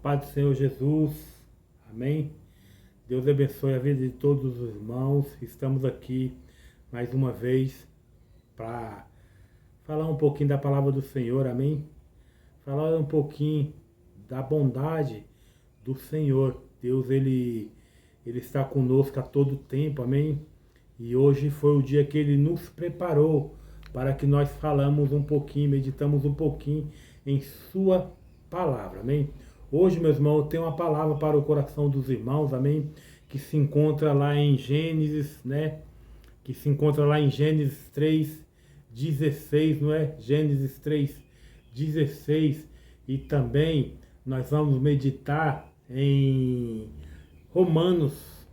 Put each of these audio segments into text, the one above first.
paz do Senhor Jesus, amém? Deus abençoe a vida de todos os irmãos. Estamos aqui mais uma vez para falar um pouquinho da palavra do Senhor, amém? Falar um pouquinho da bondade do Senhor. Deus, ele está conosco a todo tempo, amém? E hoje foi o dia que Ele nos preparou para que nós falamos um pouquinho, meditamos um pouquinho em Sua palavra, amém? Hoje, meus irmãos, eu tenho uma palavra para o coração dos irmãos, amém? Que se encontra lá em Gênesis, né? Que se encontra lá em Gênesis 3:16, não é? Gênesis 3:16. E também nós vamos meditar em Romanos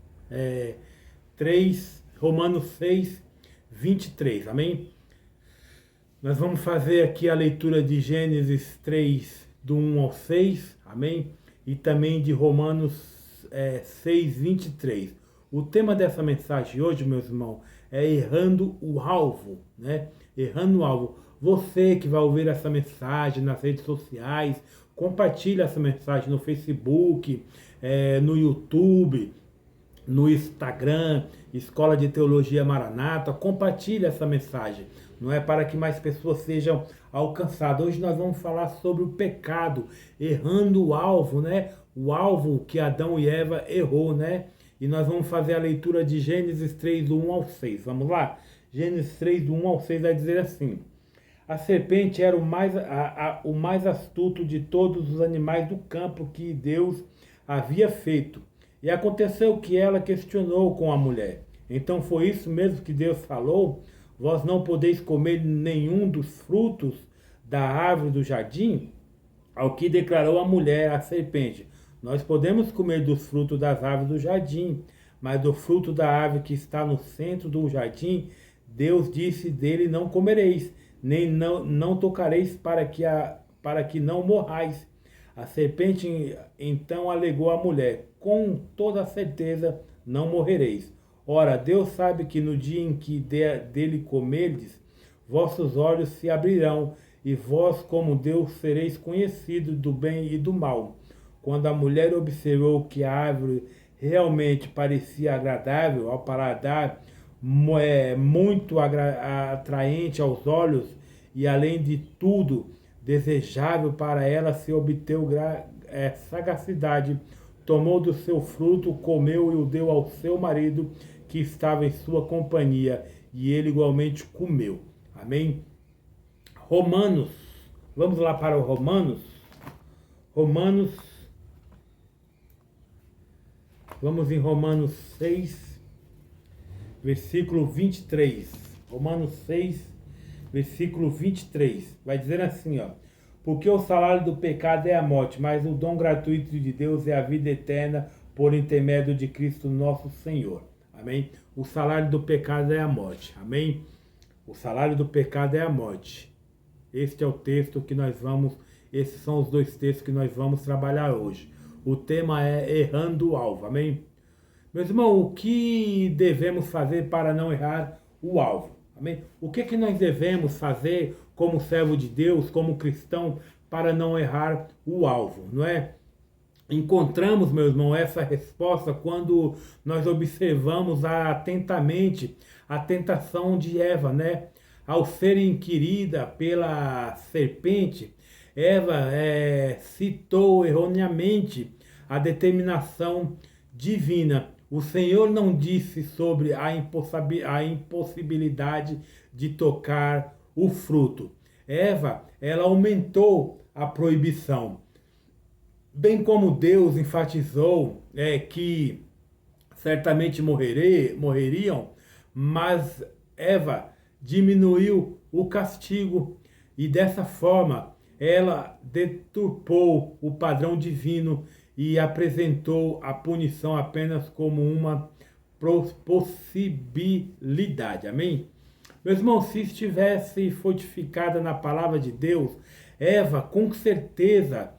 6:23, amém? Nós vamos fazer aqui a leitura de Gênesis 3, do 1 ao 6, amém? E também de Romanos 6:23. O tema dessa mensagem hoje, meus irmãos, é errando o alvo, né? Errando o alvo. Você que vai ouvir essa mensagem nas redes sociais, compartilhe essa mensagem no Facebook, no YouTube, no Instagram, Escola de Teologia Maranata, compartilhe essa mensagem, não é, para que mais pessoas sejam alcançadas. Hoje nós vamos falar sobre o pecado, errando o alvo, né? O alvo que Adão e Eva errou, né? E nós vamos fazer a leitura de Gênesis 3, do 1 ao 6. Vamos lá? Gênesis 3, do 1 ao 6 vai dizer assim: a serpente era o mais astuto de todos os animais do campo que Deus havia feito. E aconteceu que ela questionou com a mulher: então foi isso mesmo que Deus falou? Vós não podeis comer nenhum dos frutos da árvore do jardim? Ao que declarou a mulher à serpente: nós podemos comer dos frutos das árvores do jardim, mas do fruto da árvore que está no centro do jardim, Deus disse: dele não comereis, nem não tocareis, para que não morrais. A serpente então alegou à mulher: com toda certeza não morrereis. Ora, Deus sabe que no dia em que dele comerdes, vossos olhos se abrirão, e vós, como Deus, sereis conhecidos do bem e do mal. Quando a mulher observou que a árvore realmente parecia agradável ao paladar, muito atraente aos olhos, e além de tudo, desejável para ela, se obteu sagacidade, tomou do seu fruto, comeu e o deu ao seu marido, que estava em sua companhia, e ele igualmente comeu. Amém? Romanos, vamos lá para o Romanos. Vamos em Romanos 6, versículo 23. Romanos 6, versículo 23. Vai dizer assim, ó: porque o salário do pecado é a morte, mas o dom gratuito de Deus é a vida eterna por intermédio de Cristo nosso Senhor. Amém? O salário do pecado é a morte. Amém? O salário do pecado é a morte. Este é o texto que nós vamos, esses são os dois textos que nós vamos trabalhar hoje. O tema é errando o alvo. Amém? Meus irmãos, o que devemos fazer para não errar o alvo? Amém? O que nós devemos fazer como servo de Deus, como cristão, para não errar o alvo, não é? Encontramos, meu irmão, essa resposta quando nós observamos atentamente a tentação de Eva, né? Ao ser inquirida pela serpente, Eva citou erroneamente a determinação divina. O Senhor não disse sobre a impossibilidade de tocar o fruto. Eva, ela aumentou a proibição. Bem como Deus enfatizou que certamente morreriam, mas Eva diminuiu o castigo e dessa forma ela deturpou o padrão divino e apresentou a punição apenas como uma possibilidade. Amém? Meus irmãos, se estivesse fortificada na palavra de Deus, Eva com certeza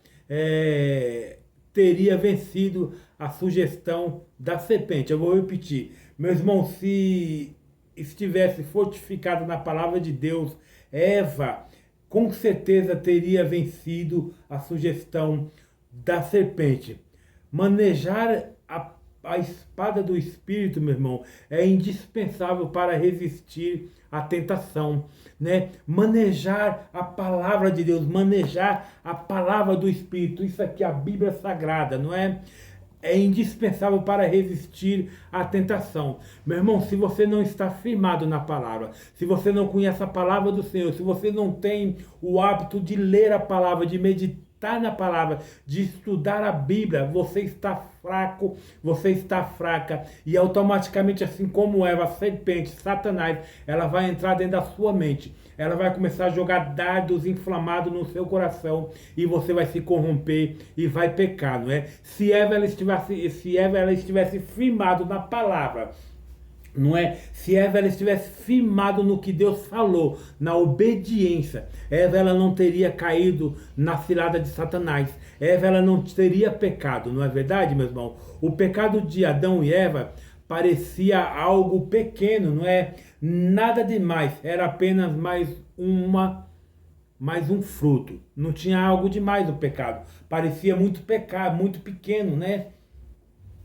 teria vencido a sugestão da serpente. Eu vou repetir. Meus irmãos, se estivesse fortificada na palavra de Deus, Eva com certeza teria vencido a sugestão da serpente. Manejar a espada do Espírito, meu irmão, é indispensável para resistir à tentação, né? Manejar a palavra de Deus, manejar a palavra do Espírito, isso aqui é a Bíblia Sagrada, não é? É indispensável para resistir à tentação. Meu irmão, se você não está firmado na palavra, se você não conhece a palavra do Senhor, se você não tem o hábito de ler a palavra, de meditar na palavra, de estudar a Bíblia, você está fraco, você está fraca, e automaticamente, assim como Eva, a serpente, Satanás, ela vai entrar dentro da sua mente. Ela vai começar a jogar dardos inflamados no seu coração e você vai se corromper e vai pecar, não é? Se Eva ela estivesse firmado na palavra, não é? Se Eva ela estivesse firmado no que Deus falou, na obediência, Eva ela não teria caído na cilada de Satanás. Eva ela não teria pecado, não é verdade, meu irmão? O pecado de Adão e Eva parecia algo pequeno, não é nada demais, era apenas mais um fruto. Não tinha algo demais o pecado. Parecia muito pecado, muito pequeno, né?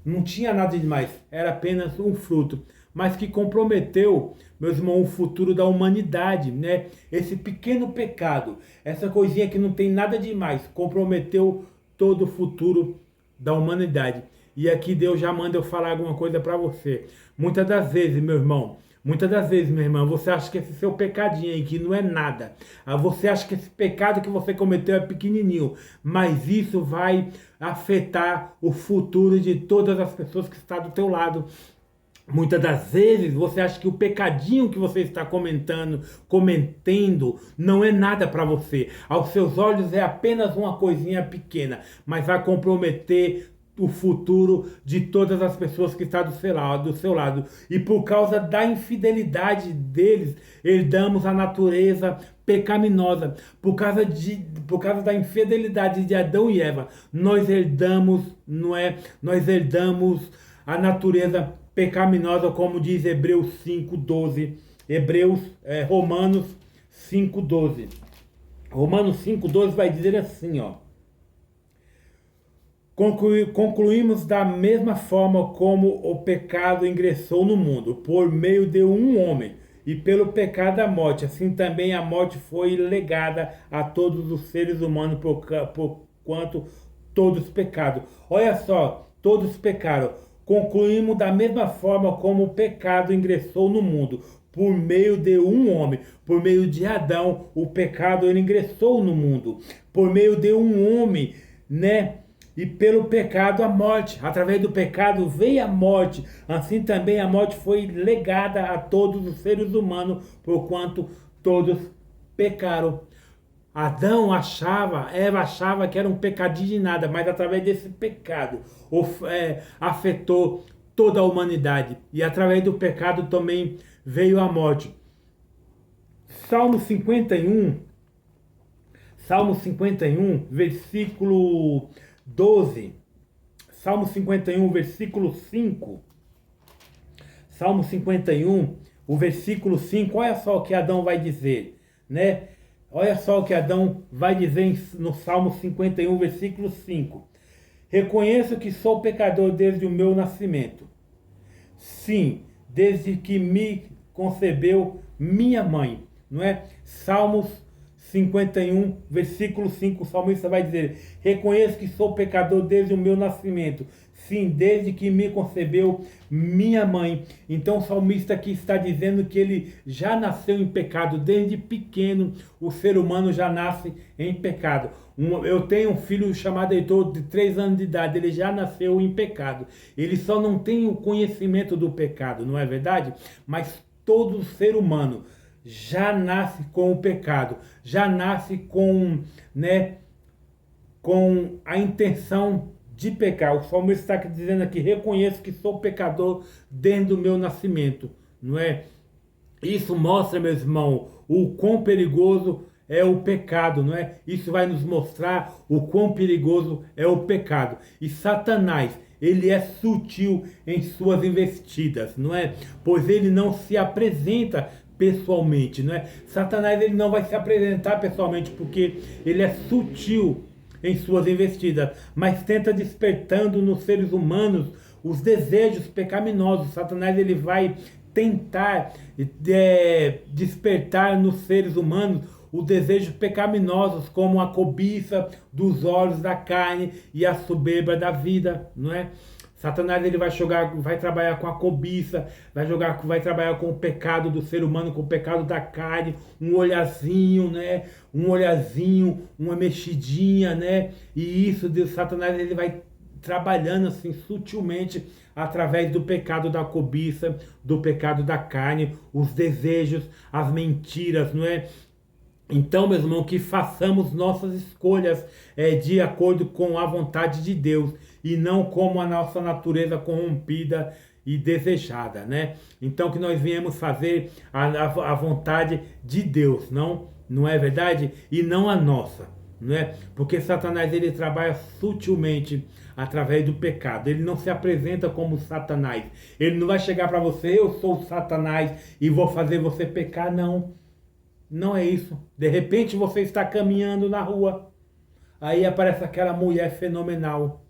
Não tinha nada demais, era apenas um fruto, mas que comprometeu, meus irmãos, o futuro da humanidade, né? Esse pequeno pecado, essa coisinha que não tem nada demais, comprometeu todo o futuro da humanidade. E aqui Deus já manda eu falar alguma coisa para você. Muitas das vezes, meu irmão, muitas das vezes, minha irmã, você acha que esse seu pecadinho aí, que não é nada, você acha que esse pecado que você cometeu é pequenininho, mas isso vai afetar o futuro de todas as pessoas que estão do teu lado. Muitas das vezes você acha que o pecadinho que você está cometendo não é nada para você. Aos seus olhos é apenas uma coisinha pequena, mas vai comprometer o futuro de todas as pessoas que estão do seu lado. E por causa da infidelidade deles, herdamos a natureza pecaminosa. Por causa da infidelidade de Adão e Eva, nós herdamos, não é? Nós herdamos a natureza pecaminosa, como diz Hebreus 5:12. Romanos 5:12. Romanos 5:12 vai dizer assim, ó. Concluímos da mesma forma como o pecado ingressou no mundo, por meio de um homem, e pelo pecado a morte. Assim também a morte foi legada a todos os seres humanos, por quanto todos pecaram. Olha só, todos pecaram. Concluímos da mesma forma como o pecado ingressou no mundo, por meio de um homem, por meio de Adão, o pecado ele ingressou no mundo, por meio de um homem, né? E pelo pecado a morte. Através do pecado veio a morte. Assim também a morte foi legada a todos os seres humanos, porquanto todos pecaram. Eva achava que era um pecadinho de nada, mas através desse pecado afetou toda a humanidade. E através do pecado também veio a morte. Salmo 51, versículo 12. Salmo 51, versículo 5. Salmo 51, o versículo 5. Olha só o que Adão vai dizer, né? Olha só o que Adão vai dizer no Salmo 51, versículo 5. Reconheço que sou pecador desde o meu nascimento. Sim, desde que me concebeu minha mãe. Não é? Salmos 51, versículo 5, o salmista vai dizer: reconheço que sou pecador desde o meu nascimento. Sim, desde que me concebeu minha mãe. Então o salmista aqui está dizendo que ele já nasceu em pecado. Desde pequeno o ser humano já nasce em pecado. Eu tenho um filho chamado Heitor, de 3 anos de idade. Ele já nasceu em pecado. Ele só não tem o conhecimento do pecado, não é verdade? Mas todo ser humano já nasce com o pecado. Já nasce com a intenção de pecar. O salmista está dizendo aqui: reconheço que sou pecador desde o meu nascimento, não é? Isso mostra, meus irmãos, o quão perigoso é o pecado, não é? Isso vai nos mostrar o quão perigoso é o pecado. E Satanás, ele é sutil em suas investidas, não é? Pois ele não se apresenta pessoalmente, não é? Satanás ele não vai se apresentar pessoalmente porque ele é sutil em suas investidas, mas tenta despertando nos seres humanos os desejos pecaminosos. Satanás ele vai tentar despertar nos seres humanos os desejos pecaminosos, como a cobiça dos olhos da carne e a soberba da vida, não é? Satanás ele vai trabalhar com a cobiça, vai trabalhar com o pecado do ser humano, com o pecado da carne, um olhazinho, né? Um olhazinho, uma mexidinha, né? E isso de Satanás ele vai trabalhando assim sutilmente através do pecado da cobiça, do pecado da carne, os desejos, as mentiras, não é? Então, meus irmãos, que façamos nossas escolhas de acordo com a vontade de Deus e não como a nossa natureza corrompida e desejada, né? Então, que nós viemos fazer a vontade de Deus, não é verdade? E não a nossa, não é? Porque Satanás ele trabalha sutilmente através do pecado. Ele não se apresenta como Satanás. Ele não vai chegar para você, eu sou Satanás e vou fazer você pecar, não. Não é isso. De repente você está caminhando na rua, aí aparece aquela mulher fenomenal.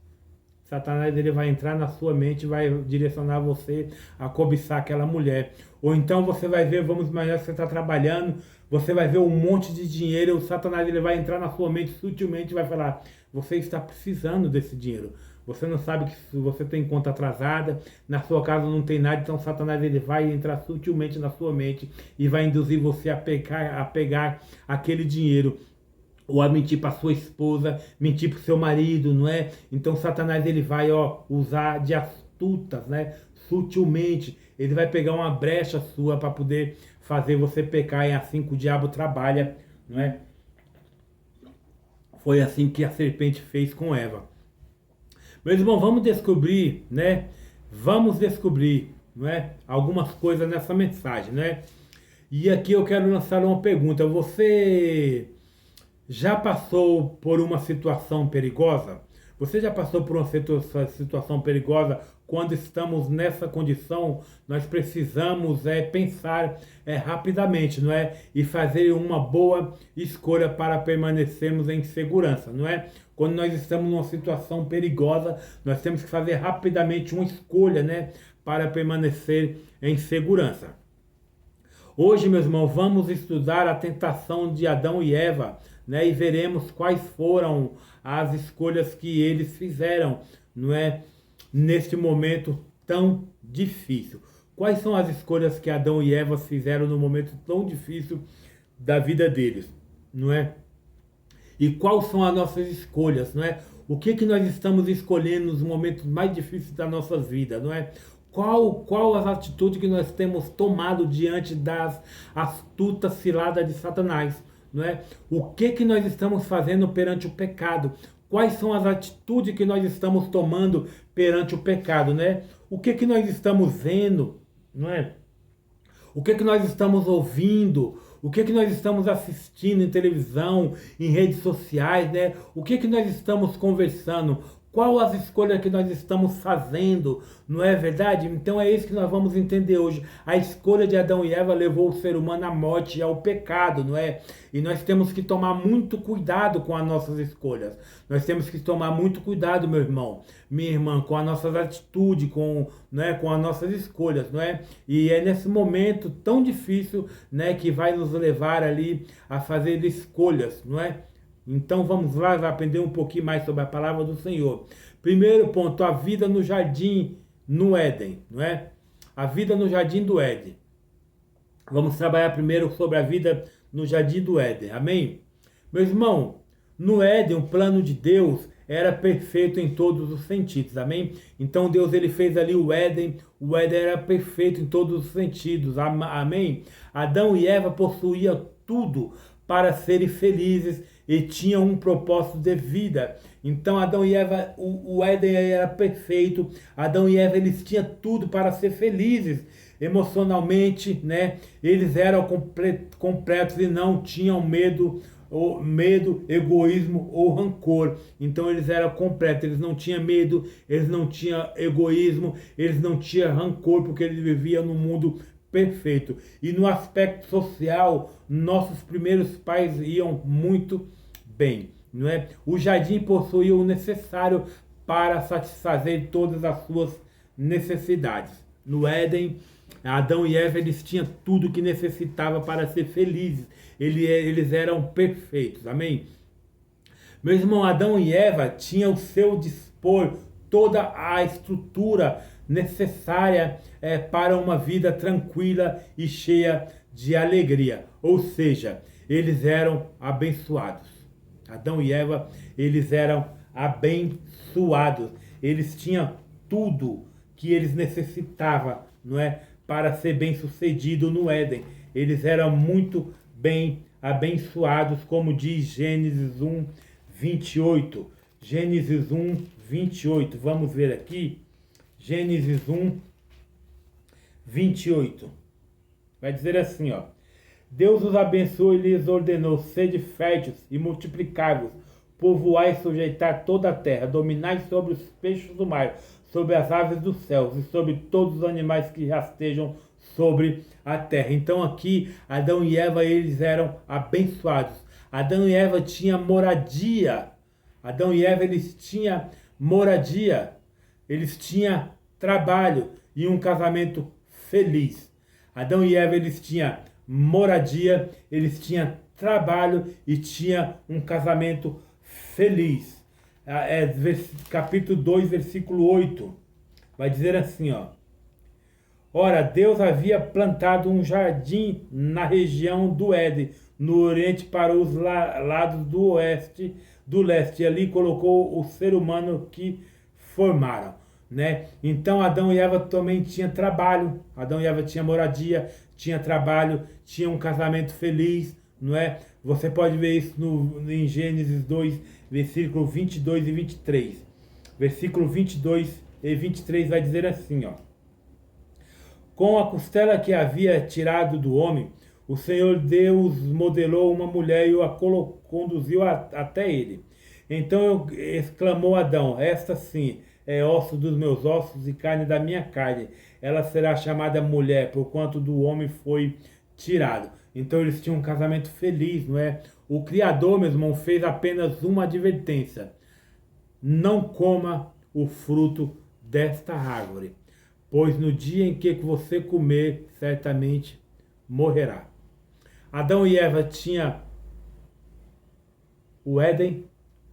Satanás ele vai entrar na sua mente e vai direcionar você a cobiçar aquela mulher. Ou então você vai ver, vamos imaginar que você está trabalhando, você vai ver um monte de dinheiro, o Satanás ele vai entrar na sua mente sutilmente e vai falar, você está precisando desse dinheiro. Você não sabe que você tem conta atrasada, na sua casa não tem nada, então Satanás ele vai entrar sutilmente na sua mente e vai induzir você a pegar aquele dinheiro. Ou a mentir para sua esposa, mentir para o seu marido, não é? Então Satanás ele vai usar de astutas, né? Sutilmente. Ele vai pegar uma brecha sua para poder fazer você pecar. É assim que o diabo trabalha, não é? Foi assim que a serpente fez com Eva. Meus irmãos, vamos descobrir, né? Vamos descobrir, não é? Algumas coisas nessa mensagem, né? E aqui eu quero lançar uma pergunta. Você já passou por uma situação perigosa? Você já passou por uma situação perigosa? Quando estamos nessa condição, nós precisamos pensar rapidamente, não é? E fazer uma boa escolha para permanecermos em segurança, não é? Quando nós estamos numa situação perigosa, nós temos que fazer rapidamente uma escolha, né? Para permanecer em segurança. Hoje, meus irmãos, vamos estudar a tentação de Adão e Eva, né? E veremos quais foram as escolhas que eles fizeram, não é? Neste momento tão difícil. Quais são as escolhas que Adão e Eva fizeram no momento tão difícil da vida deles, não é? E quais são as nossas escolhas, não é? O que nós estamos escolhendo nos momentos mais difíceis da nossa vida, não é? Qual as atitudes que nós temos tomado diante das astutas ciladas de Satanás, não é? O que nós estamos fazendo perante o pecado? Quais são as atitudes que nós estamos tomando perante o pecado, né? O que nós estamos vendo, não é? O que nós estamos ouvindo? O que nós estamos assistindo em televisão, em redes sociais, né? O que nós estamos conversando? Qual as escolhas que nós estamos fazendo, não é verdade? Então é isso que nós vamos entender hoje. A escolha de Adão e Eva levou o ser humano à morte e ao pecado, não é? E nós temos que tomar muito cuidado com as nossas escolhas. Nós temos que tomar muito cuidado, meu irmão, minha irmã, com as nossas atitudes, com as nossas escolhas, não é? E é nesse momento tão difícil, né, que vai nos levar ali a fazer escolhas, não é? Então vamos lá aprender um pouquinho mais sobre a palavra do Senhor. Primeiro ponto, a vida no jardim, no Éden, não é? A vida no jardim do Éden. Vamos trabalhar primeiro sobre a vida no jardim do Éden, amém? Meu irmão, no Éden o plano de Deus era perfeito em todos os sentidos, amém? Então Deus ele fez ali o Éden era perfeito em todos os sentidos, amém? Adão e Eva possuíam tudo para serem felizes e tinham um propósito de vida. Então Adão e Eva, o Éden era perfeito. Adão e Eva eles tinham tudo para ser felizes emocionalmente, né? Eles eram completos e não tinham medo, egoísmo ou rancor. Então eles eram completos, eles não tinham medo, eles não tinham egoísmo, eles não tinham rancor, porque eles viviam num mundo perfeito. E no aspecto social, nossos primeiros pais iam muito bem. não é? O jardim possuía o necessário para satisfazer todas as suas necessidades. No Éden, Adão e Eva, eles tinham tudo que necessitava para ser felizes. Eles eram perfeitos, amém? Meu irmão, Adão e Eva tinham ao seu dispor toda a estrutura necessária para uma vida tranquila e cheia de alegria. Ou seja, eles eram abençoados. Adão e Eva, eles eram abençoados. Eles tinham tudo que eles necessitavam, não é, para ser bem-sucedido no Éden. Eles eram muito bem abençoados, como diz Gênesis 1, 28. Gênesis 1, 28. Vamos ver aqui. Gênesis 1, 28. Vai dizer assim, ó. Deus os abençoou e lhes ordenou: sede férteis e multiplicai-vos, povoai e sujeitar toda a terra, dominai sobre os peixes do mar, sobre as aves dos céus e sobre todos os animais que rastejam sobre a terra. Então aqui, Adão e Eva, eles eram abençoados. Adão e Eva tinham moradia. Adão e Eva, eles tinham moradia. Eles tinham trabalho e um casamento feliz. Adão e Eva, eles tinham moradia, eles tinham trabalho e tinham um casamento feliz. Capítulo 2, versículo 8. Vai dizer assim, ó. Ora, Deus havia plantado um jardim na região do Éden, no oriente para os lados do oeste, do leste, e ali colocou o ser humano que formaram, né? Então Adão e Eva também tinham trabalho. Adão e Eva tinham moradia, tinha trabalho, tinha um casamento feliz, não é? Você pode ver isso em Gênesis 2, versículo 22 e 23. Versículo 22 e 23 vai dizer assim, ó. Com a costela que havia tirado do homem, o Senhor Deus modelou uma mulher e a conduziu até ele. Então exclamou Adão: esta sim é osso dos meus ossos e carne da minha carne. Ela será chamada mulher, porquanto do homem foi tirado. Então eles tinham um casamento feliz, não é? O Criador, meu irmão, fez apenas uma advertência: não coma o fruto desta árvore, pois no dia em que você comer, certamente morrerá. Adão e Eva tinham o Éden,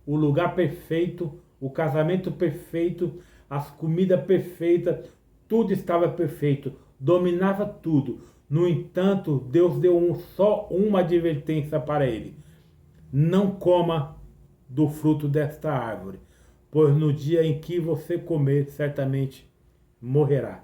o lugar perfeito, o casamento perfeito, as comidas perfeitas, tudo estava perfeito, dominava tudo. No entanto, Deus deu só uma advertência para ele: não coma do fruto desta árvore, pois no dia em que você comer, certamente morrerá.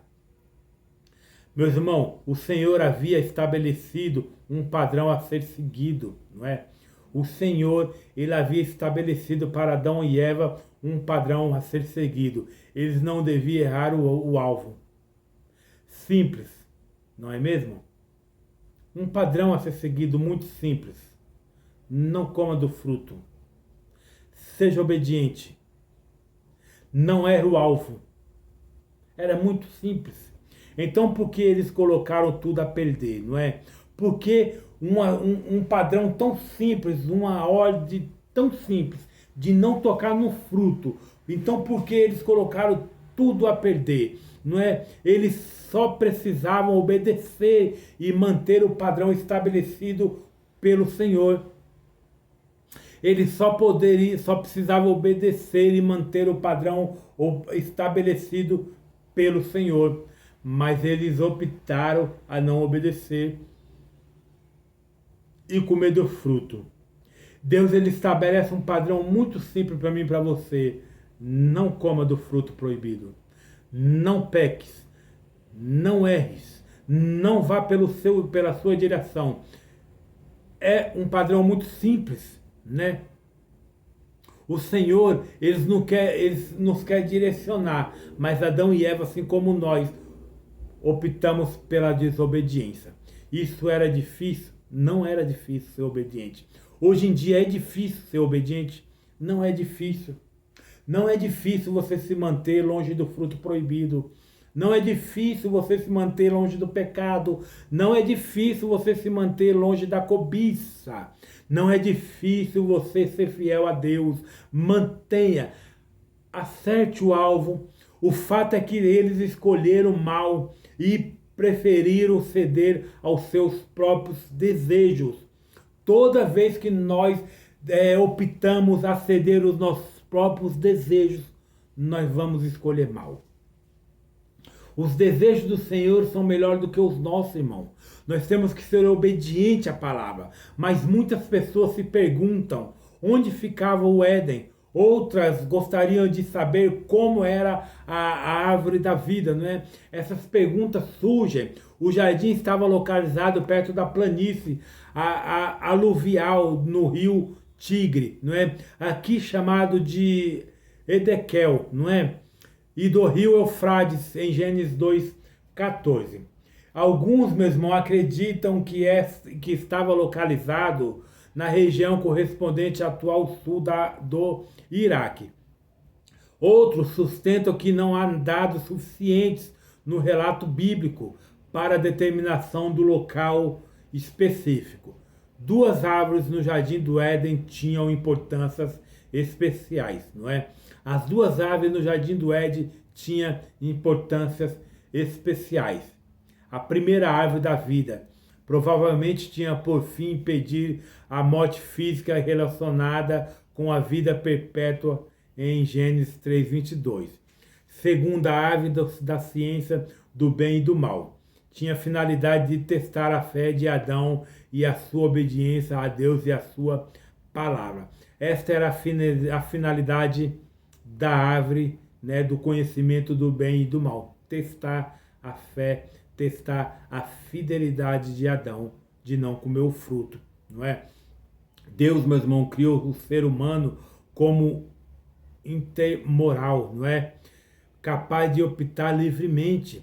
Meus irmãos, o Senhor havia estabelecido um padrão a ser seguido, não é? O Senhor, ele havia estabelecido para Adão e Eva um padrão a ser seguido. Eles não deviam errar o alvo. Simples, não é mesmo? Um padrão a ser seguido muito simples. Não coma do fruto. Seja obediente. Não erre o alvo. Era muito simples. Então, por que eles colocaram tudo a perder, não é? Porque um padrão tão simples, uma ordem tão simples de não tocar no fruto. Então, por que eles colocaram tudo a perder, não é? Eles só precisavam obedecer e manter o padrão estabelecido pelo Senhor. Eles só precisavam obedecer e manter o padrão estabelecido pelo Senhor. Mas eles optaram a não obedecer e comer do fruto. Deus, ele estabelece um padrão muito simples para mim e para você: não coma do fruto proibido, não peques, não erres, não vá pela sua direção. É um padrão muito simples, né? O Senhor, ele nos quer direcionar, mas Adão e Eva, assim como nós, optamos pela desobediência. Isso era difícil? Não era difícil ser obediente. Hoje em dia é difícil ser obediente? Não é difícil. Não é difícil você se manter longe do fruto proibido. Não é difícil você se manter longe do pecado. Não é difícil você se manter longe da cobiça. Não é difícil você ser fiel a Deus. Mantenha, acerte o alvo. O fato é que eles escolheram mal e preferiram ceder aos seus próprios desejos. Toda vez que nós optamos a ceder os nossos próprios desejos, nós vamos escolher mal. Os desejos do Senhor são melhores do que os nossos, irmão. Nós temos que ser obedientes à palavra. Mas muitas pessoas se perguntam onde ficava o Éden. Outras gostariam de saber como era a árvore da vida, não é? Essas perguntas surgem. O jardim estava localizado perto da planície aluvial no rio Tigre, não é? Aqui chamado de Edequel, não é? E do rio Eufrates, em Gênesis 2:14. Alguns, meus irmãos, acreditam que estava localizado na região correspondente ao atual sul do Iraque. Outros sustentam que não há dados suficientes no relato bíblico para a determinação do local específico. Duas árvores no Jardim do Éden tinham importâncias especiais, não é? As duas árvores no Jardim do Éden tinham importâncias especiais. A primeira árvore da vida provavelmente tinha por fim impedir a morte física relacionada com a vida perpétua em Gênesis 3:22. Segunda árvore da ciência do bem e do mal. Tinha a finalidade de testar a fé de Adão e a sua obediência a Deus e a sua palavra. Esta era a finalidade da árvore, né, do conhecimento do bem e do mal. Testar a fé, testar a fidelidade de Adão de não comer o fruto, não é? Deus, meu irmão, criou o ser humano como intermoral, não é? Capaz de optar livremente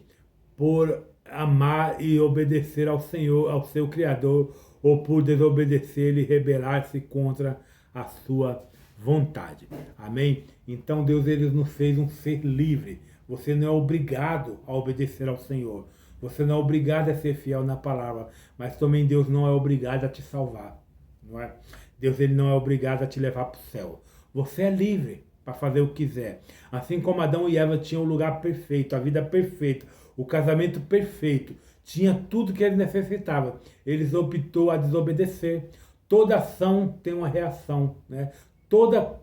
por amar e obedecer ao Senhor, ao seu Criador, ou por desobedecer e rebelar-se contra a sua vontade. Amém? Então Deus, ele nos fez um ser livre. Você não é obrigado a obedecer ao Senhor. Você não é obrigado a ser fiel na palavra, mas também Deus não é obrigado a te salvar, não é? Deus, ele não é obrigado a te levar para o céu. Você é livre para fazer o que quiser. Assim como Adão e Eva tinham o lugar perfeito, a vida perfeita, o casamento perfeito, tinha tudo que eles necessitavam. Eles optou a desobedecer. Toda ação tem uma reação, né? Toda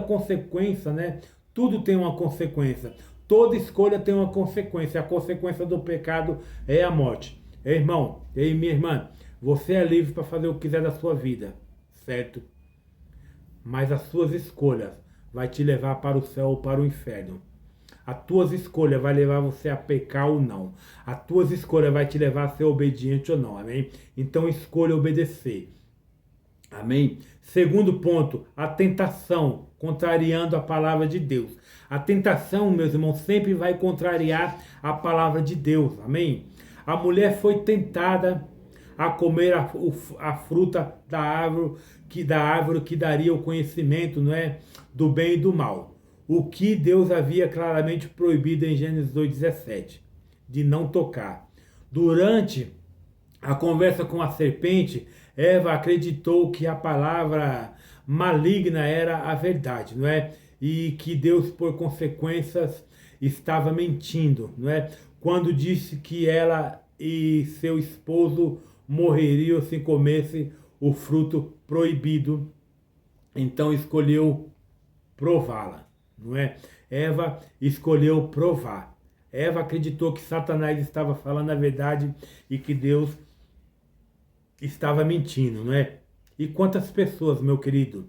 consequência, né? Tudo tem uma consequência. Toda escolha tem uma consequência. A consequência do pecado é a morte. Ei, irmão, ei, minha irmã, você é livre para fazer o que quiser da sua vida, certo? Mas as suas escolhas vai te levar para o céu ou para o inferno. As tuas escolhas vai levar você a pecar ou não. As tuas escolhas vai te levar a ser obediente ou não, amém? Então escolha obedecer. Amém? Segundo ponto, a tentação, contrariando a palavra de Deus. A tentação, meus irmãos, sempre vai contrariar a palavra de Deus. Amém? A mulher foi tentada a comer a fruta da árvore que daria o conhecimento, não é, do bem e do mal. O que Deus havia claramente proibido em Gênesis 2:17, de não tocar. Durante a conversa com a serpente, Eva acreditou que a palavra maligna era a verdade, não é? E que Deus, por consequências, estava mentindo, não é? Quando disse que ela e seu esposo morreriam se comesse o fruto proibido, então escolheu prová-la, não é? Eva escolheu provar. Eva acreditou que Satanás estava falando a verdade e que Deus estava mentindo, não é? E quantas pessoas, meu querido,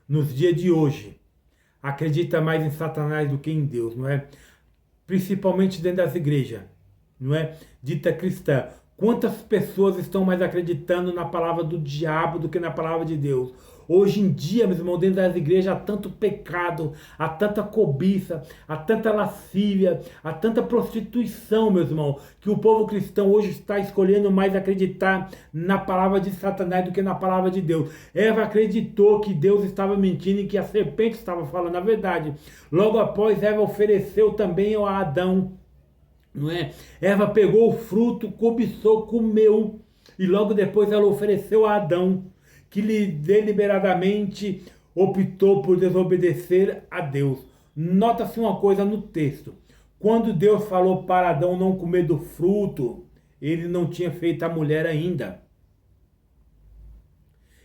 nos dias de hoje, acredita mais em Satanás do que em Deus, não é? Principalmente dentro das igrejas, não é? Dita cristã. Quantas pessoas estão mais acreditando na palavra do diabo do que na palavra de Deus? Hoje em dia, meus irmãos, dentro das igrejas há tanto pecado, há tanta cobiça, há tanta lascívia, há tanta prostituição, meus irmãos, que o povo cristão hoje está escolhendo mais acreditar na palavra de Satanás do que na palavra de Deus. Eva acreditou que Deus estava mentindo e que a serpente estava falando a verdade. Logo após, Eva ofereceu também a Adão não é? Eva pegou o fruto, cobiçou, comeu, e logo depois ela ofereceu a Adão, que deliberadamente optou por desobedecer a Deus. Nota-se uma coisa no texto. Quando Deus falou para Adão não comer do fruto, ele não tinha feito a mulher ainda.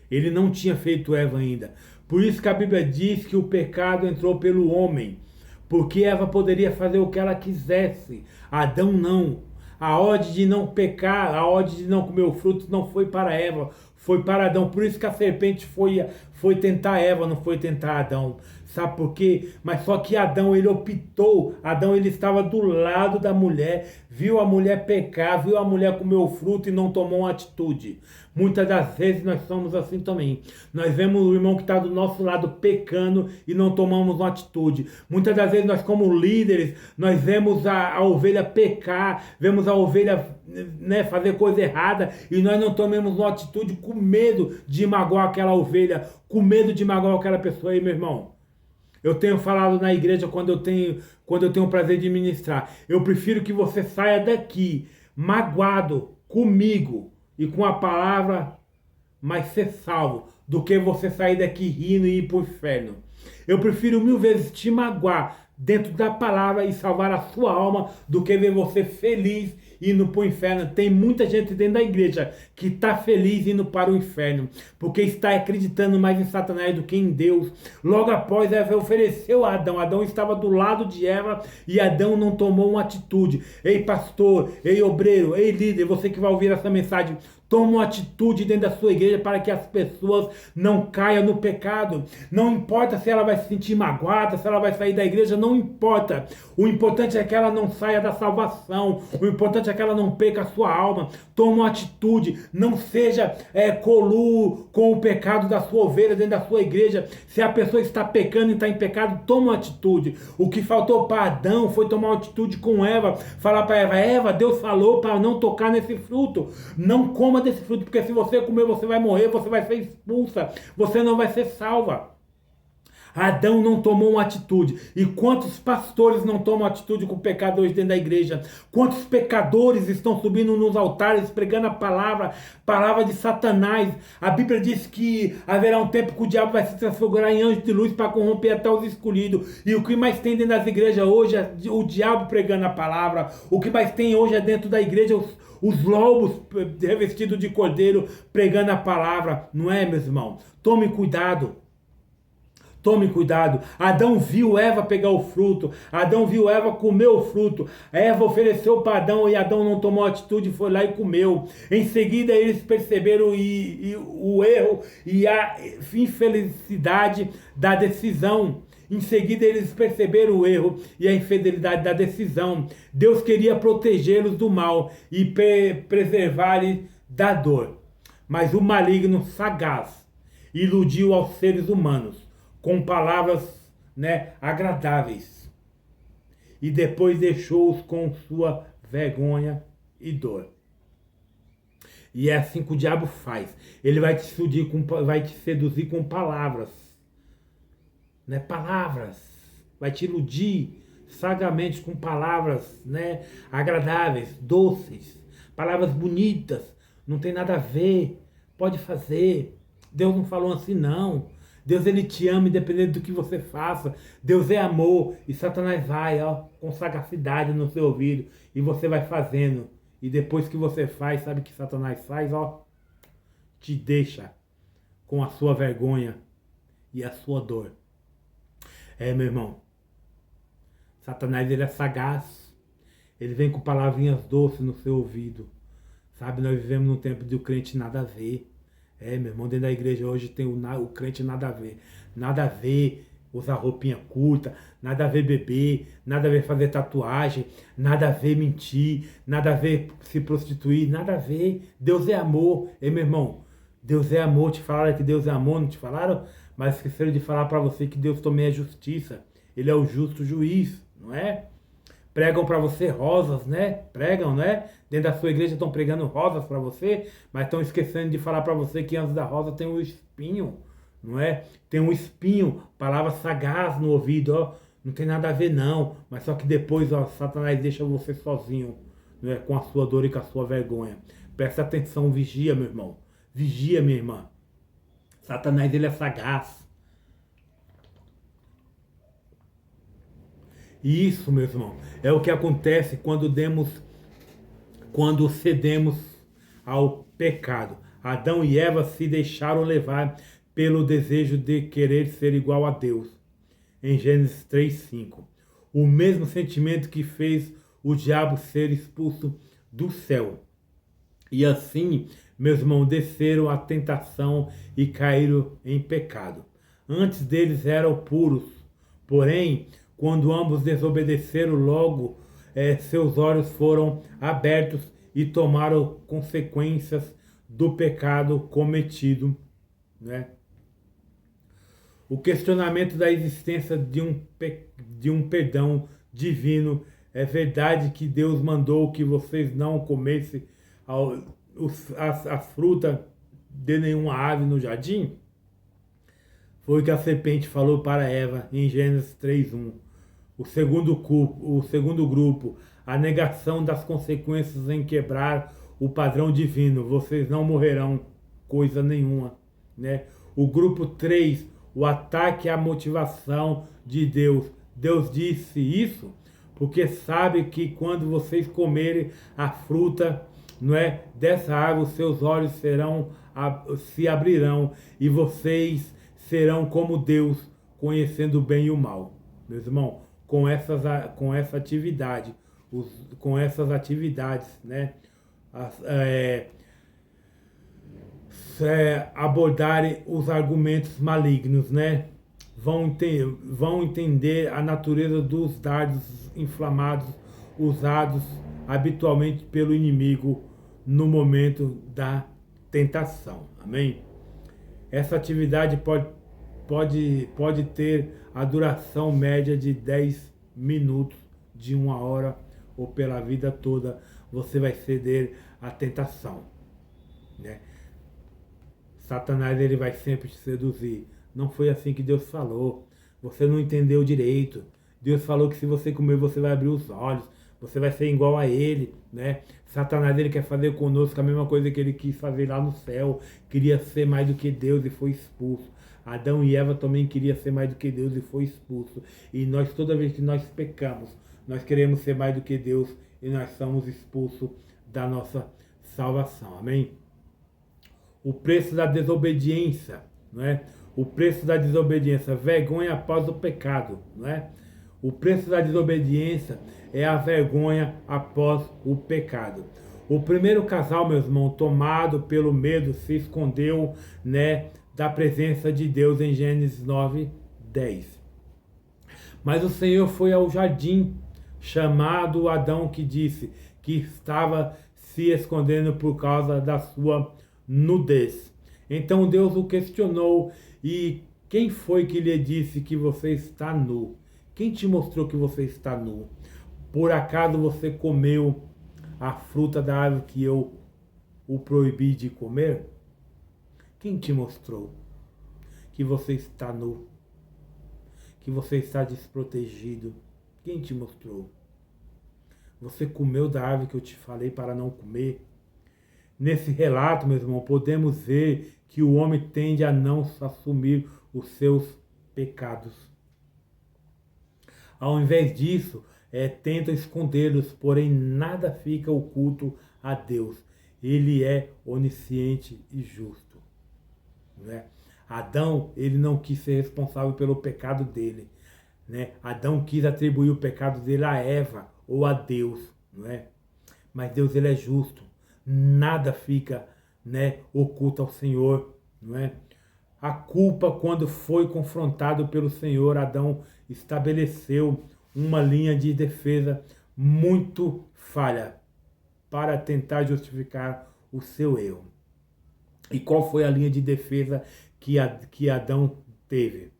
Ele não tinha feito Eva ainda. Por isso que a Bíblia diz que o pecado entrou pelo homem. Porque Eva poderia fazer o que ela quisesse. Adão não. A ordem de não pecar, a ordem de não comer o fruto não foi para Eva, foi para Adão. Por isso que a serpente foi tentar Eva, não foi tentar Adão. Sabe por quê? Mas só que Adão, ele optou. Adão, ele estava do lado da mulher, viu a mulher pecar, viu a mulher comer o fruto e não tomou uma atitude. Muitas das vezes nós somos assim também. Nós vemos o irmão que está do nosso lado pecando e não tomamos uma atitude. Muitas das vezes nós, como líderes, nós vemos a ovelha pecar, vemos a ovelha, né, fazer coisa errada e nós não tomamos uma atitude com medo de magoar aquela ovelha, com medo de magoar aquela pessoa aí, meu irmão. Eu tenho falado na igreja quando eu tenho o prazer de ministrar. Eu prefiro que você saia daqui magoado comigo e com a palavra, mas ser salvo, do que você sair daqui rindo e ir para o inferno. Eu prefiro 1000 vezes te magoar dentro da palavra e salvar a sua alma do que ver você feliz indo para o inferno. Tem muita gente dentro da igreja que está feliz indo para o inferno, porque está acreditando mais em Satanás do que em Deus. Logo após Eva ofereceu a Adão. Adão estava do lado de Eva e Adão não tomou uma atitude. Ei pastor, ei obreiro, ei líder, você que vai ouvir essa mensagem, toma uma atitude dentro da sua igreja para que as pessoas não caiam no pecado. Não importa se ela vai se sentir magoada, se ela vai sair da igreja, não importa. O importante é que ela não saia da salvação. O importante é que ela não perca a sua alma. Toma uma atitude. Não seja coluo com o pecado da sua ovelha dentro da sua igreja. Se a pessoa está pecando e está em pecado, toma uma atitude. O que faltou para Adão foi tomar uma atitude com Eva. Falar para Eva, Eva, Deus falou para não tocar nesse fruto. Não coma desse fruto, porque se você comer, você vai morrer, você vai ser expulsa, você não vai ser salva. Adão não tomou uma atitude. E quantos pastores não tomam atitude com pecadores dentro da igreja? Quantos pecadores estão subindo nos altares, pregando a palavra de Satanás? A Bíblia diz que haverá um tempo que o diabo vai se transfigurar em anjo de luz para corromper até os escolhidos. E o que mais tem dentro das igrejas hoje é o diabo pregando a palavra. O que mais tem hoje é dentro da igreja os lobos revestidos de cordeiro pregando a palavra. Não é, meus irmãos? Tome cuidado. Tome cuidado. Adão viu Eva pegar o fruto. Adão viu Eva comer o fruto. Eva ofereceu para Adão e Adão não tomou atitude, foi lá e comeu. Em seguida eles perceberam o erro e a infelicidade da decisão. Em seguida eles perceberam o erro e a infidelidade da decisão. Deus queria protegê-los do mal e preservar-lhes da dor. Mas o maligno sagaz iludiu aos seres humanos com palavras, agradáveis. E depois deixou-os com sua vergonha e dor. E é assim que o diabo faz. Ele vai te seduzir com palavras. Palavras. Vai te iludir sagamente com palavras, agradáveis, doces. Palavras bonitas. Não tem nada a ver. Pode fazer. Deus não falou assim, não. Deus, ele te ama independente do que você faça. Deus é amor. E Satanás vai, com sagacidade no seu ouvido. E você vai fazendo. E depois que você faz, sabe o que Satanás faz? Te deixa com a sua vergonha e a sua dor. Meu irmão. Satanás, ele é sagaz. Ele vem com palavrinhas doces no seu ouvido. Sabe, nós vivemos num tempo de o crente nada a ver. Meu irmão, dentro da igreja hoje tem o crente nada a ver. Nada a ver usar roupinha curta, nada a ver beber, nada a ver fazer tatuagem, nada a ver mentir, nada a ver se prostituir, nada a ver. Deus é amor, meu irmão. Deus é amor. Te falaram que Deus é amor, não te falaram? Mas esqueceram de falar para você que Deus também é justiça. Ele é o justo juiz, não é? Pregam para você rosas, Pregam, Dentro da sua igreja estão pregando rosas para você, mas estão esquecendo de falar para você que antes da rosa tem um espinho, não é? Tem um espinho, palavra sagaz no ouvido, não tem nada a ver não, mas só que depois, ó, Satanás deixa você sozinho, né, com a sua dor e com a sua vergonha. Presta atenção, vigia, meu irmão. Vigia, minha irmã. Satanás, ele é sagaz. E isso, meu irmão, é o que acontece quando cedemos ao pecado. Adão e Eva se deixaram levar pelo desejo de querer ser igual a Deus. Em Gênesis 3:5. O mesmo sentimento que fez o diabo ser expulso do céu. E assim, meus irmãos, desceram à tentação e caíram em pecado. Antes deles eram puros, porém, quando ambos desobedeceram, logo seus olhos foram abertos e tomaram consequências do pecado cometido, né? O questionamento da existência de um perdão divino. É verdade que Deus mandou que vocês não comessem a fruta de nenhuma ave no jardim? Foi o que a serpente falou para Eva em Gênesis 3:1. O segundo grupo, a negação das consequências em quebrar o padrão divino. Vocês não morrerão coisa nenhuma, né? O grupo 3, o ataque à motivação de Deus. Deus disse isso porque sabe que quando vocês comerem a fruta, não é, dessa árvore, seus olhos se abrirão e vocês serão como Deus, conhecendo o bem e o mal. Meus irmãos, com essa atividade, com essas atividades, né, abordarem os argumentos malignos, né, vão entender a natureza dos dardos inflamados usados habitualmente pelo inimigo no momento da tentação. Amém? Essa atividade pode ter a duração média de 10 minutos, de 1 hora ou pela vida toda. Você vai ceder à tentação, né? Satanás, ele vai sempre te seduzir. Não foi assim que Deus falou. Você não entendeu direito. Deus falou que se você comer, você vai abrir os olhos. Você vai ser igual a ele, né? Satanás, ele quer fazer conosco a mesma coisa que ele quis fazer lá no céu. Queria ser mais do que Deus e foi expulso. Adão e Eva também queriam ser mais do que Deus e foi expulso. E nós, toda vez que nós pecamos, nós queremos ser mais do que Deus e nós somos expulsos da nossa salvação. Amém? O preço da desobediência, não é? O preço da desobediência, vergonha após o pecado, não é? O preço da desobediência é a vergonha após o pecado. O primeiro casal, meu irmão, tomado pelo medo, se escondeu, né, da presença de Deus em Gênesis 9:10. Mas o Senhor foi ao jardim, chamado Adão, que disse que estava se escondendo por causa da sua nudez. Então Deus o questionou: e quem foi que lhe disse que você está nu? Quem te mostrou que você está nu? Por acaso você comeu a fruta da árvore que eu o proibi de comer? Quem te mostrou que você está nu? Que você está desprotegido? Quem te mostrou? Você comeu da árvore que eu te falei para não comer? Nesse relato, meu irmão, podemos ver que o homem tende a não assumir os seus pecados. Ao invés disso, tenta escondê-los, porém nada fica oculto a Deus. Ele é onisciente e justo, né? Adão, ele não quis ser responsável pelo pecado dele, né? Adão quis atribuir o pecado dele a Eva ou a Deus, não é? Mas Deus, ele é justo. Nada fica, né, oculto ao Senhor, não é? A culpa, quando foi confrontado pelo Senhor, Adão estabeleceu uma linha de defesa muito falha para tentar justificar o seu erro. E qual foi a linha de defesa que Adão teve?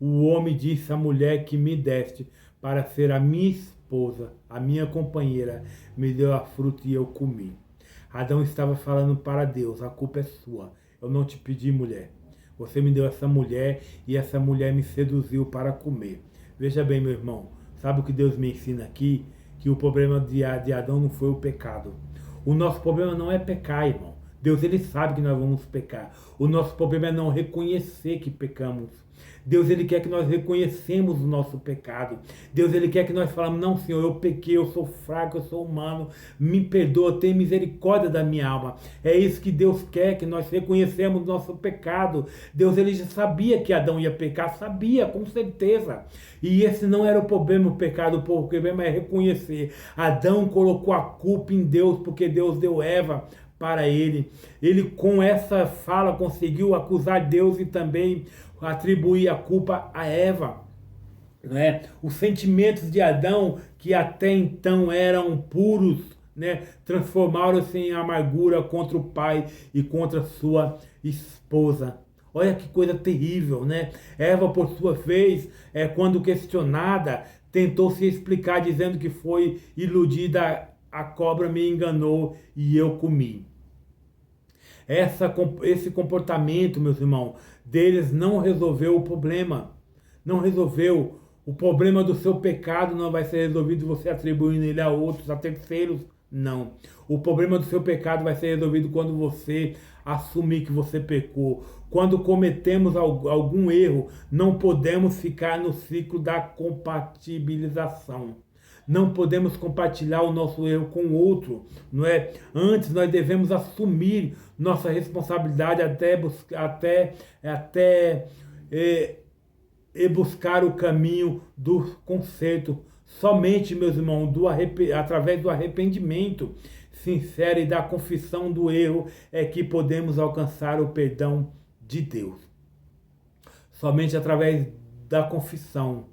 O homem disse à mulher que me deste para ser a minha esposa, a minha companheira, me deu a fruta e eu comi. Adão estava falando para Deus: a culpa é sua, eu não te pedi mulher. Você me deu essa mulher e essa mulher me seduziu para comer. Veja bem, meu irmão, sabe o que Deus me ensina aqui? Que o problema de Adão não foi o pecado. O nosso problema não é pecar, irmão. Deus, ele sabe que nós vamos pecar. O nosso problema é não reconhecer que pecamos. Deus, ele quer que nós reconhecemos o nosso pecado. Deus, ele quer que nós falamos, não, Senhor, eu pequei, eu sou fraco, eu sou humano, me perdoa, tenha misericórdia da minha alma. É isso que Deus quer, que nós reconhecemos o nosso pecado. Deus, ele já sabia que Adão ia pecar, sabia, com certeza. E esse não era o problema, o pecado, o problema é reconhecer. Adão colocou a culpa em Deus, porque Deus deu Eva para ele. Ele com essa fala conseguiu acusar Deus e também atribuir a culpa a Eva. Né? Os sentimentos de Adão, que até então eram puros, né, transformaram-se em amargura contra o pai e contra sua esposa. Olha que coisa terrível, né? Eva, por sua vez, quando questionada, tentou se explicar dizendo que foi iludida, a cobra me enganou e eu comi. Esse comportamento, meus irmãos, deles não resolveu o problema. Não resolveu. O problema do seu pecado não vai ser resolvido você atribuindo ele a outros, a terceiros. Não. O problema do seu pecado vai ser resolvido quando você assumir que você pecou. Quando cometemos algum erro, não podemos ficar no ciclo da compatibilização. Não podemos compartilhar o nosso erro com o outro, não é? Antes nós devemos assumir nossa responsabilidade e buscar o caminho do conserto. Somente, meus irmãos, através do arrependimento sincero e da confissão do erro é que podemos alcançar o perdão de Deus. Somente através da confissão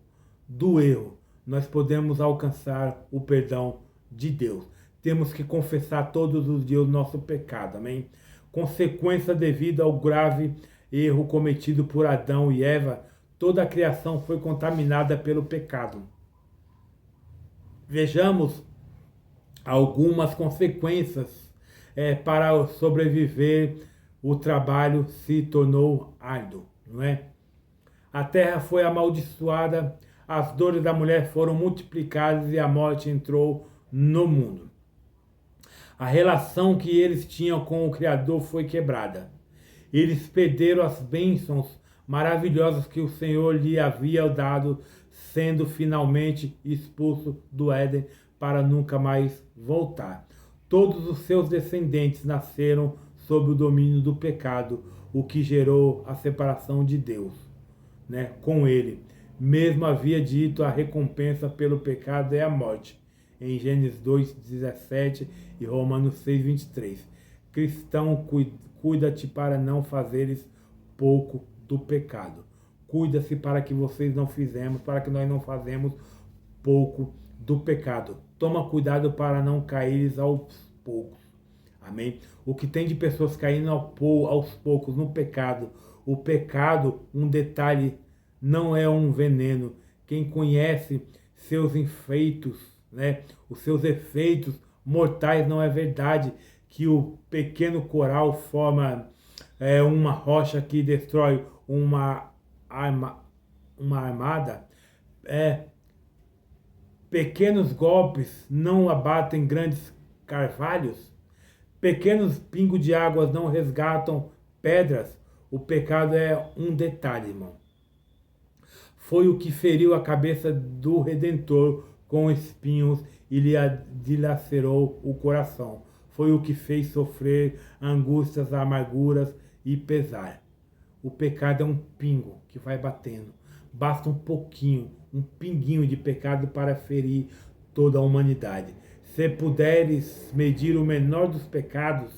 do erro nós podemos alcançar o perdão de Deus. Temos que confessar todos os dias o nosso pecado, amém? Consequência devido ao grave erro cometido por Adão e Eva, toda a criação foi contaminada pelo pecado. Vejamos algumas consequências para sobreviver. O trabalho se tornou árduo, não é? A terra foi amaldiçoada, as dores da mulher foram multiplicadas e a morte entrou no mundo. A relação que eles tinham com o Criador foi quebrada. Eles perderam as bênçãos maravilhosas que o Senhor lhe havia dado, sendo finalmente expulso do Éden para nunca mais voltar. Todos os seus descendentes nasceram sob o domínio do pecado, o que gerou a separação de Deus, né, com ele. Mesmo havia dito, a recompensa pelo pecado é a morte, em Gênesis 2:17 e Romanos 6:23. Cristão, cuida-te para não fazeres pouco do pecado. Cuida-se para que vocês não fizemos, para que nós não fazemos pouco do pecado. Toma cuidado para não caíres aos poucos. Amém? O que tem de pessoas caindo aos poucos no pecado. O pecado, um detalhe, não é um veneno. Quem conhece seus efeitos, né? Os seus efeitos mortais, não é verdade que o pequeno coral forma uma rocha que destrói uma armada. Pequenos golpes não abatem grandes carvalhos. Pequenos pingos de água não resgatam pedras. O pecado é um detalhe, irmão. Foi o que feriu a cabeça do Redentor com espinhos e lhe dilacerou o coração. Foi o que fez sofrer angústias, amarguras e pesar. O pecado é um pingo que vai batendo. Basta um pouquinho, um pinguinho de pecado para ferir toda a humanidade. Se puderes medir o menor dos pecados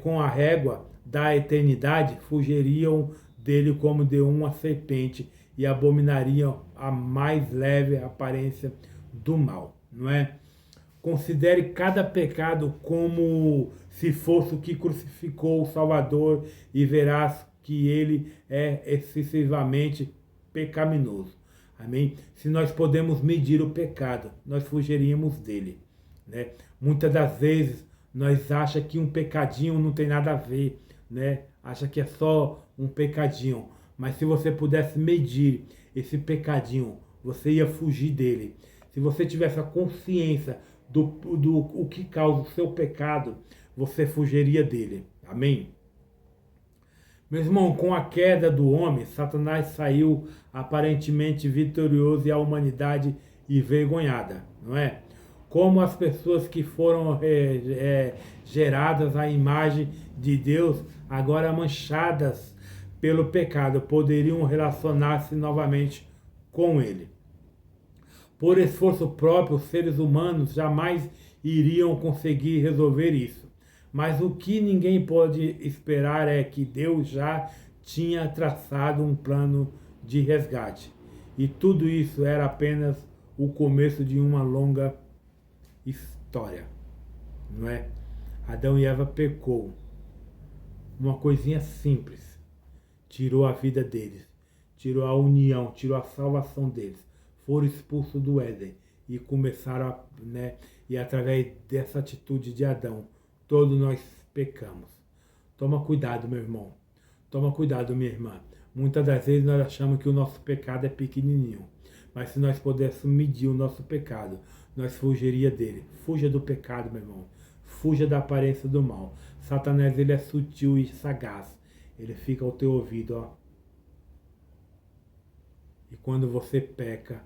com a régua da eternidade, fugiriam dele como de uma serpente e abominariam a mais leve aparência do mal, não é? Considere cada pecado como se fosse o que crucificou o Salvador e verás que ele é excessivamente pecaminoso. Amém? Se nós podemos medir o pecado, nós fugiríamos dele, né? Muitas das vezes nós achamos que um pecadinho não tem nada a ver, né? Acha que é só um pecadinho. Mas se você pudesse medir esse pecadinho você ia fugir dele. Se você tivesse a consciência do o que causa o seu pecado, você fugiria dele. Amém? Meu irmão, com a queda do homem, Satanás saiu aparentemente vitorioso e a humanidade envergonhada, não é? Como as pessoas que foram geradas à imagem de Deus, agora manchadas pelo pecado, poderiam relacionar-se novamente com ele. Por esforço próprio, os seres humanos jamais iriam conseguir resolver isso. Mas o que ninguém pode esperar é que Deus já tinha traçado um plano de resgate. E tudo isso era apenas o começo de uma longa história, não é? Adão e Eva pecou. Uma coisinha simples. Tirou a vida deles. Tirou a união, tirou a salvação deles. Foram expulsos do Éden e começaram a, e através dessa atitude de Adão, todos nós pecamos. Toma cuidado, meu irmão. Toma cuidado, minha irmã. Muitas das vezes nós achamos que o nosso pecado é pequenininho. Mas se nós pudéssemos medir o nosso pecado, nós fugiria dele. Fuja do pecado, meu irmão. Fuja da aparência do mal. Satanás, ele é sutil e sagaz. Ele fica ao teu ouvido, ó. E quando você peca,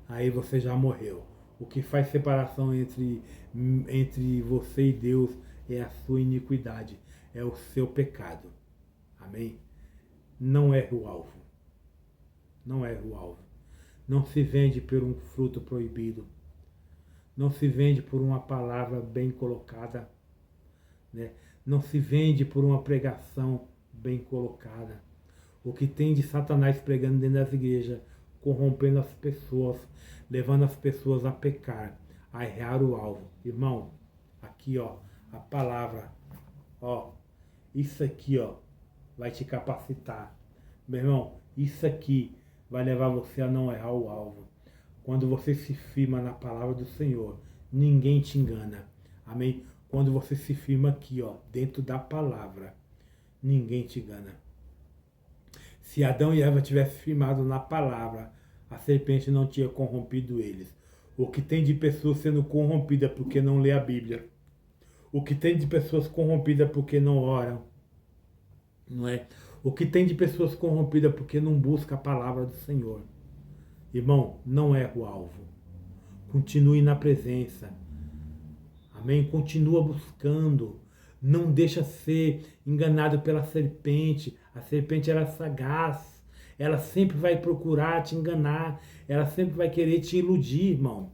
aí você já morreu. O que faz separação entre você e Deus é a sua iniquidade, é o seu pecado. Amém? Não erre o alvo. Não erre o alvo. Não se vende por um fruto proibido. Não se vende por uma palavra bem colocada. Né? Não se vende por uma pregação bem colocada. O que tem de Satanás pregando dentro das igrejas, corrompendo as pessoas, levando as pessoas a pecar, a errar o alvo. Irmão, aqui ó, a palavra, ó, isso aqui ó, vai te capacitar. Meu irmão, isso aqui vai levar você a não errar o alvo. Quando você se firma na palavra do Senhor, ninguém te engana. Amém? Quando você se firma aqui ó, dentro da palavra, ninguém te engana. Se Adão e Eva tivessem firmado na palavra, a serpente não tinha corrompido eles. O que tem de pessoas sendo corrompidas porque não lê a Bíblia. O que tem de pessoas corrompidas porque não oram. Não é? O que tem de pessoas corrompidas porque não busca a palavra do Senhor. Irmão, não erra o alvo. Continue na presença. Amém? Continua buscando. Não deixa ser enganado pela serpente. A serpente era sagaz. Ela sempre vai procurar te enganar. Ela sempre vai querer te iludir, irmão.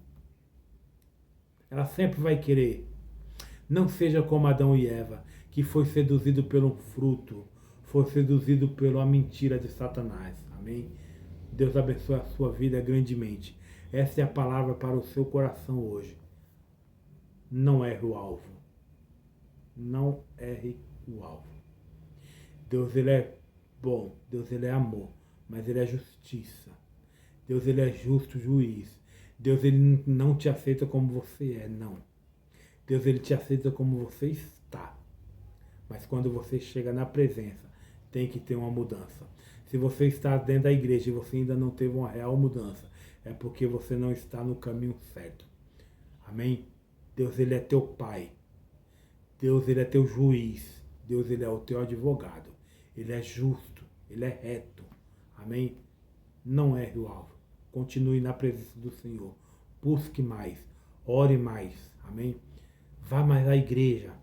Ela sempre vai querer. Não seja como Adão e Eva, que foi seduzido pelo fruto. Foi seduzido pela mentira de Satanás. Amém? Deus abençoe a sua vida grandemente. Essa é a palavra para o seu coração hoje. Não erre o alvo. Não erre o alvo. Deus, ele é bom. Deus, ele é amor. Mas ele é justiça. Deus, ele é justo juiz. Deus, ele não te aceita como você é, não. Deus, ele te aceita como você está. Mas quando você chega na presença, tem que ter uma mudança. Se você está dentro da igreja e você ainda não teve uma real mudança, é porque você não está no caminho certo. Amém? Deus, ele é teu pai. Deus, ele é teu juiz. Deus, ele é o teu advogado. Ele é justo. Ele é reto. Amém? Não erre o alvo. Continue na presença do Senhor. Busque mais. Ore mais. Amém? Vá mais à igreja.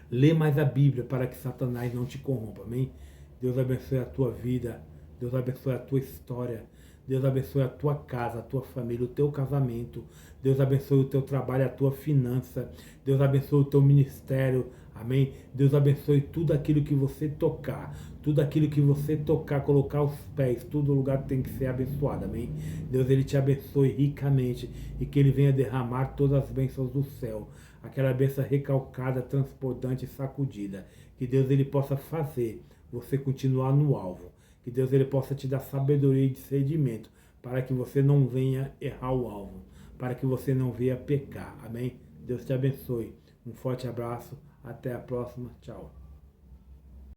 Lê mais a Bíblia para que Satanás não te corrompa. Amém? Deus abençoe a tua vida. Deus abençoe a tua história. Deus abençoe a tua casa, a tua família, o teu casamento. Deus abençoe o teu trabalho, a tua finança. Deus abençoe o teu ministério. Amém? Deus abençoe tudo aquilo que você tocar. Tudo aquilo que você tocar, colocar os pés, todo lugar tem que ser abençoado. Amém? Deus, ele te abençoe ricamente e que ele venha derramar todas as bênçãos do céu. Aquela bênção recalcada, transportante e sacudida. Que Deus, ele possa fazer você continuar no alvo. Que Deus, ele possa te dar sabedoria e discernimento para que você não venha errar o alvo. Para que você não venha pecar. Amém? Deus te abençoe. Um forte abraço. Até a próxima. Tchau.